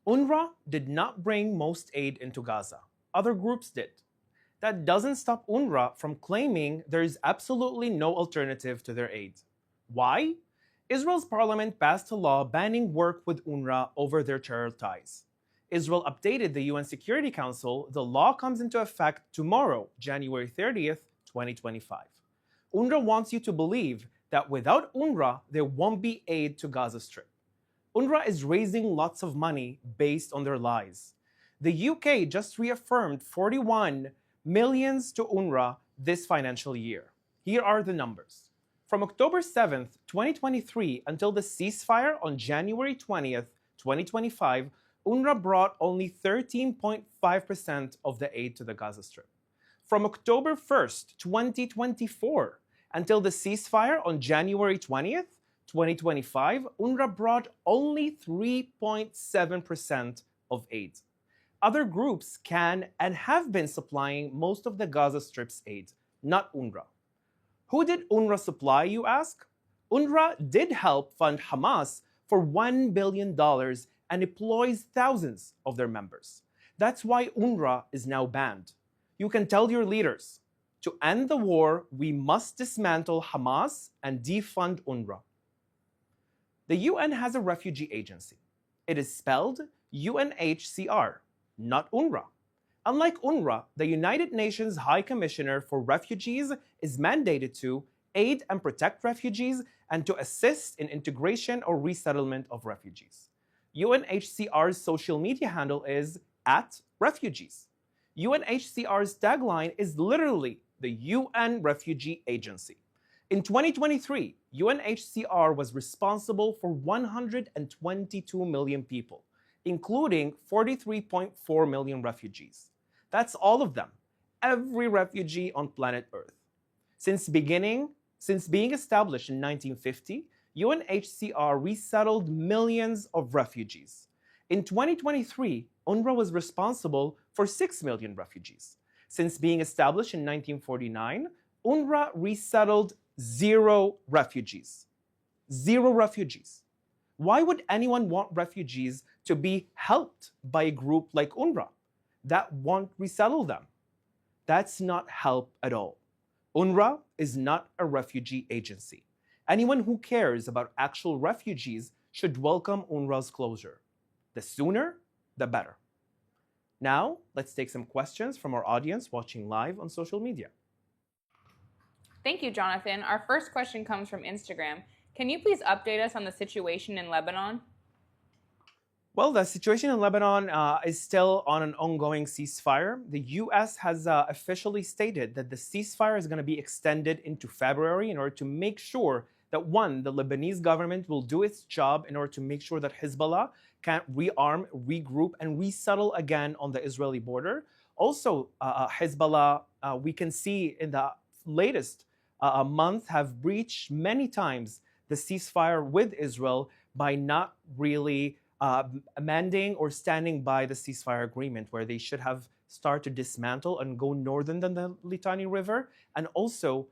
UNRWA did not bring most aid into Gaza. Other groups did. That doesn't stop UNRWA from claiming there is absolutely no alternative to their aid. Why? Israel's parliament passed a law banning work with UNRWA over their terror ties. Israel updated the UN Security Council. The law comes into effect tomorrow, January 30th, 2025. UNRWA wants you to believe that without UNRWA, there won't be aid to Gaza Strip. UNRWA is raising lots of money based on their lies. The UK just reaffirmed 41 millions to UNRWA this financial year. Here are the numbers. From October 7th, 2023 until the ceasefire on January 20th, 2025, UNRWA brought only 13.5% of the aid to the Gaza Strip. From October 1st, 2024 until the ceasefire on January 20th, 2025, UNRWA brought only 3.7% of aid. Other groups can and have been supplying most of the Gaza Strip's aid, not UNRWA. Who did UNRWA supply, you ask? UNRWA did help fund Hamas for $1 billion and employs thousands of their members. That's why UNRWA is now banned. You can tell your leaders, to end the war, we must dismantle Hamas and defund UNRWA. The UN has a refugee agency. It is spelled UNHCR, not UNRWA. Unlike UNRWA, the United Nations High Commissioner for Refugees is mandated to aid and protect refugees and to assist in integration or resettlement of refugees. UNHCR's social media handle is @refugees. UNHCR's tagline is literally the UN Refugee Agency. In 2023, UNHCR was responsible for 122 million people, including 43.4 million refugees. That's all of them, every refugee on planet Earth. Since being established in 1950, UNHCR resettled millions of refugees. In 2023, UNRWA was responsible for 6 million refugees. Since being established in 1949, UNRWA resettled 0 refugees. 0 refugees. Why would anyone want refugees to be helped by a group like UNRWA that won't resettle them? That's not help at all. UNRWA is not a refugee agency. Anyone who cares about actual refugees should welcome UNRWA's closure. The sooner, the better. Now, let's take some questions from our audience watching live on social media. Thank you, Jonathan. Our first question comes from Instagram. Can you please update us on the situation in Lebanon? Well, the situation in Lebanon is still on an ongoing ceasefire. The U.S. has officially stated that the ceasefire is going to be extended into February in order to make sure that, one, the Lebanese government will do its job in order to make sure that Hezbollah can rearm, regroup, and resettle again on the Israeli border. Also, Hezbollah, we can see in the latest month, have breached many times the ceasefire with Israel by not really amending or standing by the ceasefire agreement, where they should have started to dismantle and go northern than the Litani River, and also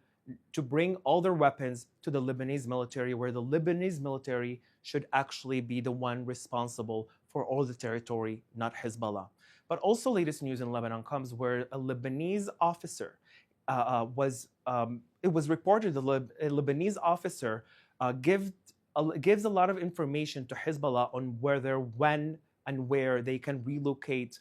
to bring all their weapons to the Lebanese military, where the Lebanese military should actually be the one responsible for all the territory, not Hezbollah. But also, latest news in Lebanon comes where a Lebanese officer it was reported a Lebanese officer gives a lot of information to Hezbollah on whether, when, and where they can relocate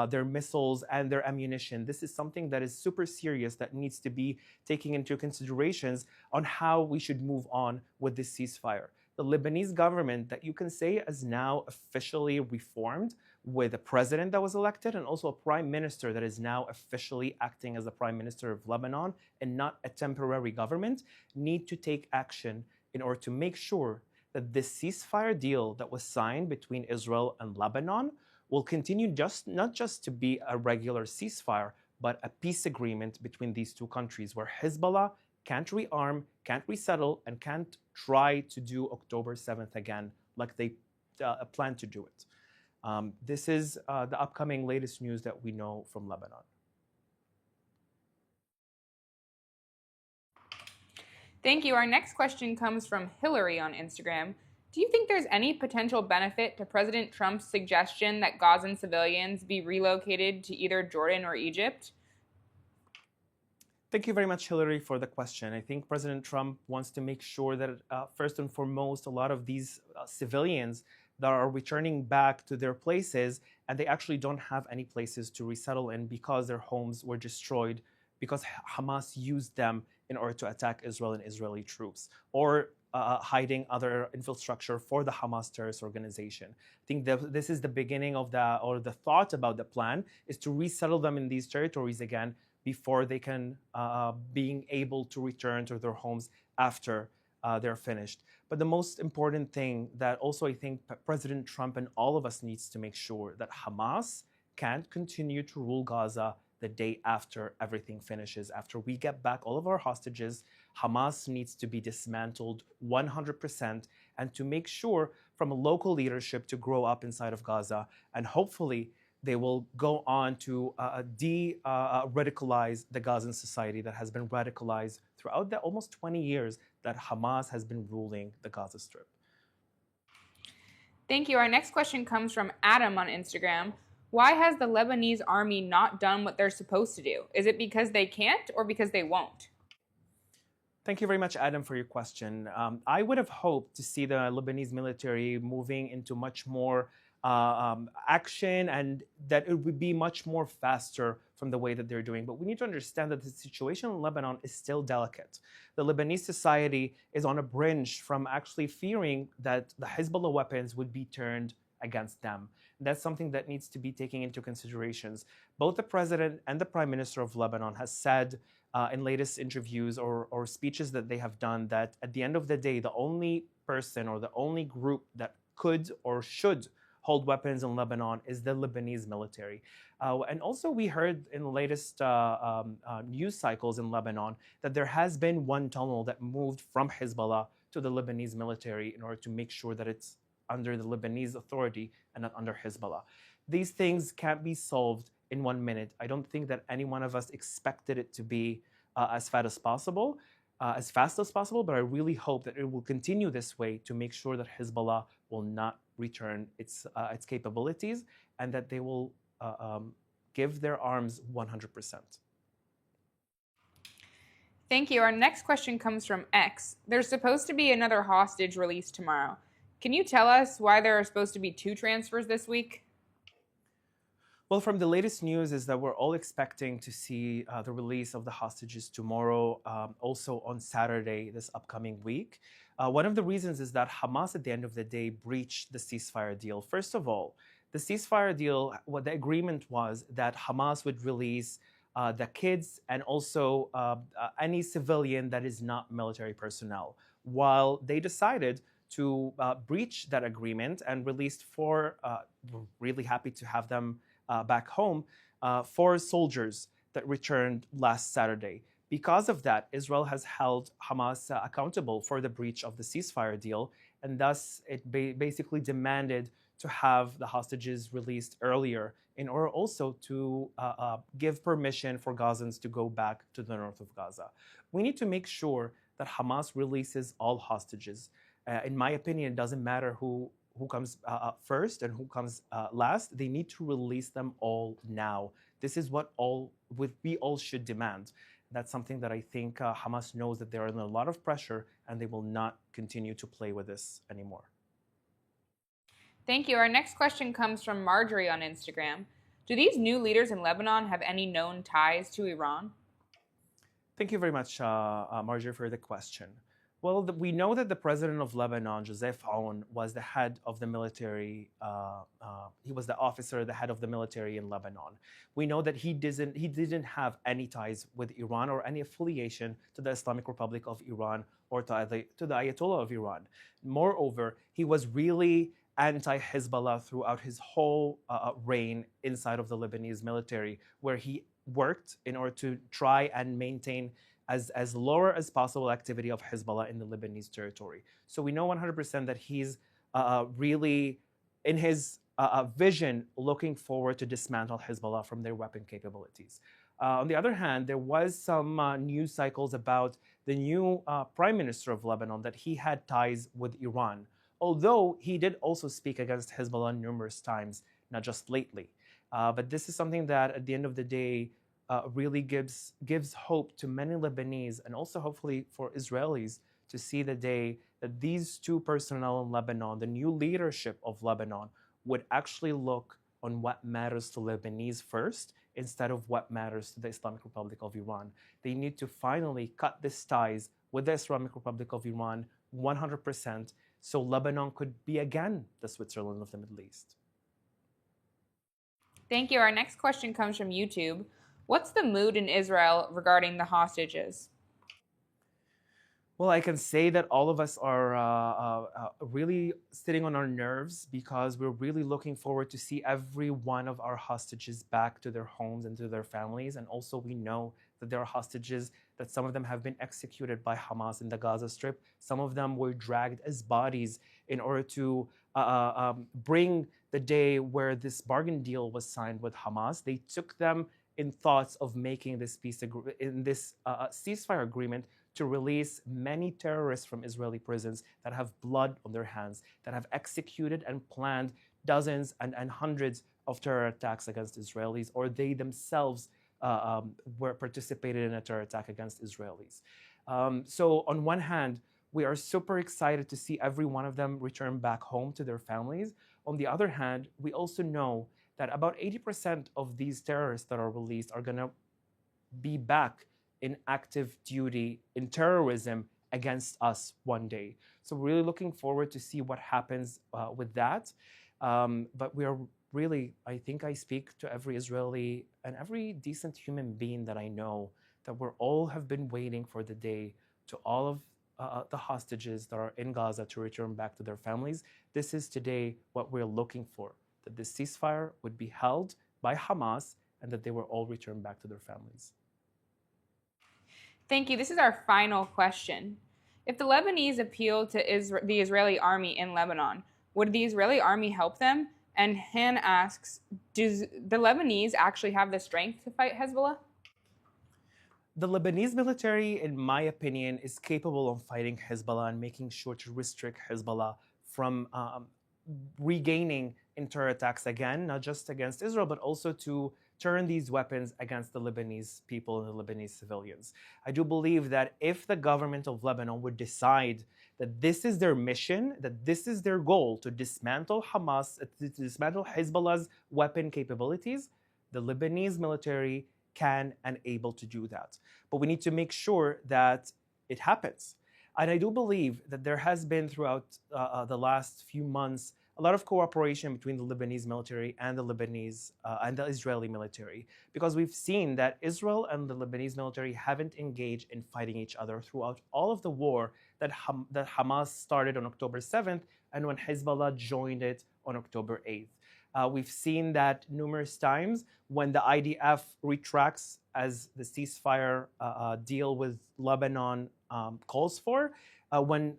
their missiles and their ammunition. This is something that is super serious that needs to be taken into considerations on how we should move on with this ceasefire. The Lebanese government, that you can say is now officially reformed, with a president that was elected and also a prime minister that is now officially acting as the prime minister of Lebanon and not a temporary government, need to take action in order to make sure that this ceasefire deal that was signed between Israel and Lebanon will continue not just to be a regular ceasefire, but a peace agreement between these two countries, where Hezbollah can't rearm, can't resettle, and can't try to do October 7th again like they plan to do it. This is the upcoming latest news that we know from Lebanon. Thank you. Our next question comes from Hillary on Instagram. Do you think there's any potential benefit to President Trump's suggestion that Gazan civilians be relocated to either Jordan or Egypt? Thank you very much, Hillary, for the question. I think President Trump wants to make sure that, first and foremost, a lot of these civilians that are returning back to their places and they actually don't have any places to resettle in because their homes were destroyed because Hamas used them in order to attack Israel and Israeli troops, or hiding other infrastructure for the Hamas terrorist organization. I think that this is the beginning of the thought about the plan is to resettle them in these territories again before they can being able to return to their homes after they're finished. But the most important thing that also I think President Trump and all of us needs to make sure that Hamas can't continue to rule Gaza the day after everything finishes. After we get back all of our hostages, Hamas needs to be dismantled 100% and to make sure from a local leadership to grow up inside of Gaza, and hopefully they will go on to de-radicalize the Gazan society that has been radicalized throughout the almost 20 years that Hamas has been ruling the Gaza Strip. Thank you. Our next question comes from Adam on Instagram. Why has the Lebanese army not done what they're supposed to do? Is it because they can't or because they won't? Thank you very much, Adam, for your question. I would have hoped to see the Lebanese military moving into much more action and that it would be much more faster from the way that they're doing. But we need to understand that the situation in Lebanon is still delicate. The Lebanese society is on a brink from actually fearing that the Hezbollah weapons would be turned against them. That's something that needs to be taken into considerations. Both the president and the prime minister of Lebanon has said in latest interviews or speeches that they have done that at the end of the day, the only person or the only group that could or should hold weapons in Lebanon is the Lebanese military. And also we heard in the latest news cycles in Lebanon that there has been one tunnel that moved from Hezbollah to the Lebanese military in order to make sure that it's under the Lebanese authority and not under Hezbollah. These things can't be solved in 1 minute. I don't think that any one of us expected it to be as fast as possible, but I really hope that it will continue this way to make sure that Hezbollah will not return its capabilities and that they will give their arms 100%. Thank you. Our next question comes from X. There's supposed to be another hostage released tomorrow. Can you tell us why there are supposed to be 2 transfers this week? Well, from the latest news is that we're all expecting to see the release of the hostages tomorrow, also on Saturday this upcoming week. One of the reasons is that Hamas at the end of the day breached the ceasefire deal. First of all, the ceasefire deal, what the agreement was that Hamas would release the kids and also any civilian that is not military personnel, while they decided to breach that agreement and released 4, we're really happy to have them back home, 4 soldiers that returned last Saturday. Because of that, Israel has held Hamas accountable for the breach of the ceasefire deal, and thus it basically demanded to have the hostages released earlier in order also to give permission for Gazans to go back to the north of Gaza. We need to make sure that Hamas releases all hostages. In my opinion, it doesn't matter who comes first and who comes last. They need to release them all now. This is what we all should demand. That's something that I think Hamas knows that they're under a lot of pressure and they will not continue to play with this anymore. Thank you. Our next question comes from Marjorie on Instagram. Do these new leaders in Lebanon have any known ties to Iran? Thank you very much, Marjorie, for the question. Well, we know that the president of Lebanon, Joseph Aoun, was the head of the military. He was the officer, the head of the military in Lebanon. We know that he didn't have any ties with Iran or any affiliation to the Islamic Republic of Iran or to the Ayatollah of Iran. Moreover, he was really anti-Hezbollah throughout his whole reign inside of the Lebanese military, where he worked in order to try and maintain as lower as possible activity of Hezbollah in the Lebanese territory. So we know 100% that he's really, in his vision, looking forward to dismantle Hezbollah from their weapon capabilities. On the other hand, there was some news cycles about the new prime minister of Lebanon that he had ties with Iran. although he did also speak against Hezbollah numerous times, not just lately. But this is something that, at the end of the day, really gives hope to many Lebanese, and also hopefully for Israelis, to see the day that these two personnel in Lebanon, the new leadership of Lebanon, would actually look on what matters to Lebanese first, instead of what matters to the Islamic Republic of Iran. They need to finally cut these ties with the Islamic Republic of Iran 100%, so Lebanon could be again the Switzerland of the Middle East. Thank you. Our next question comes from YouTube. What's the mood in Israel regarding the hostages? Well, I can say that all of us are really sitting on our nerves, because we're really looking forward to see every one of our hostages back to their homes and to their families. And also, we know that there are hostages that some of them have been executed by Hamas in the Gaza Strip. Some of them were dragged as bodies in order to bring the day where this bargain deal was signed with Hamas. They took them in thoughts of making this ceasefire agreement to release many terrorists from Israeli prisons that have blood on their hands, that have executed and planned dozens and hundreds of terror attacks against Israelis, or they themselves were participated in a terror attack against Israelis. So on one hand, we are super excited to see every one of them return back home to their families. On the other hand, we also know that about 80% of these terrorists that are released are going to be back in active duty in terrorism against us one day. So we're really looking forward to see what happens with that. But we are really, I think I speak to every Israeli and every decent human being that I know, that we're all have been waiting for the day to all of the hostages that are in Gaza to return back to their families. This is today what we're looking for, that this ceasefire would be held by Hamas and that they will all return back to their families. Thank you. This is our final question. If the Lebanese appeal to the Israeli army in Lebanon, would the Israeli army help them? And Han asks, does the Lebanese actually have the strength to fight Hezbollah? The Lebanese military, in my opinion, is capable of fighting Hezbollah and making sure to restrict Hezbollah from regaining in terror attacks again, not just against Israel, but also to turn these weapons against the Lebanese people and the Lebanese civilians. I do believe that if the government of Lebanon would decide that this is their mission, that this is their goal, to dismantle Hamas, to dismantle Hezbollah's weapon capabilities, the Lebanese military can and able to do that. But we need to make sure that it happens. And I do believe that there has been throughout the last few months a lot of cooperation between the Lebanese military and the Lebanese and the Israeli military, because we've seen that Israel and the Lebanese military haven't engaged in fighting each other throughout all of the war that Hamas started on October 7th and when Hezbollah joined it on October 8th. We've seen that numerous times when the IDF retracts, as the ceasefire deal with Lebanon calls for, when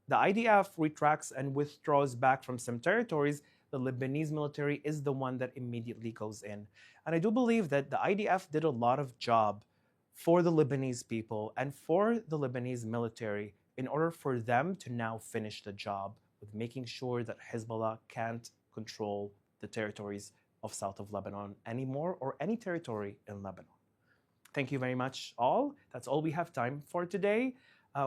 the IDF retracts and withdraws back from some territories, the Lebanese military is the one that immediately goes in. And I do believe that the IDF did a lot of job for the Lebanese people and for the Lebanese military in order for them to now finish the job with making sure that Hezbollah can't control the territories of south of Lebanon anymore, or any territory in Lebanon. Thank you very much, all. That's all we have time for today.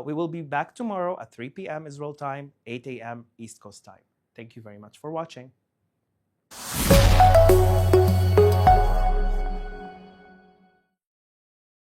We will be back tomorrow at 3 p.m. Israel time, 8 a.m. East Coast time. Thank you very much for watching.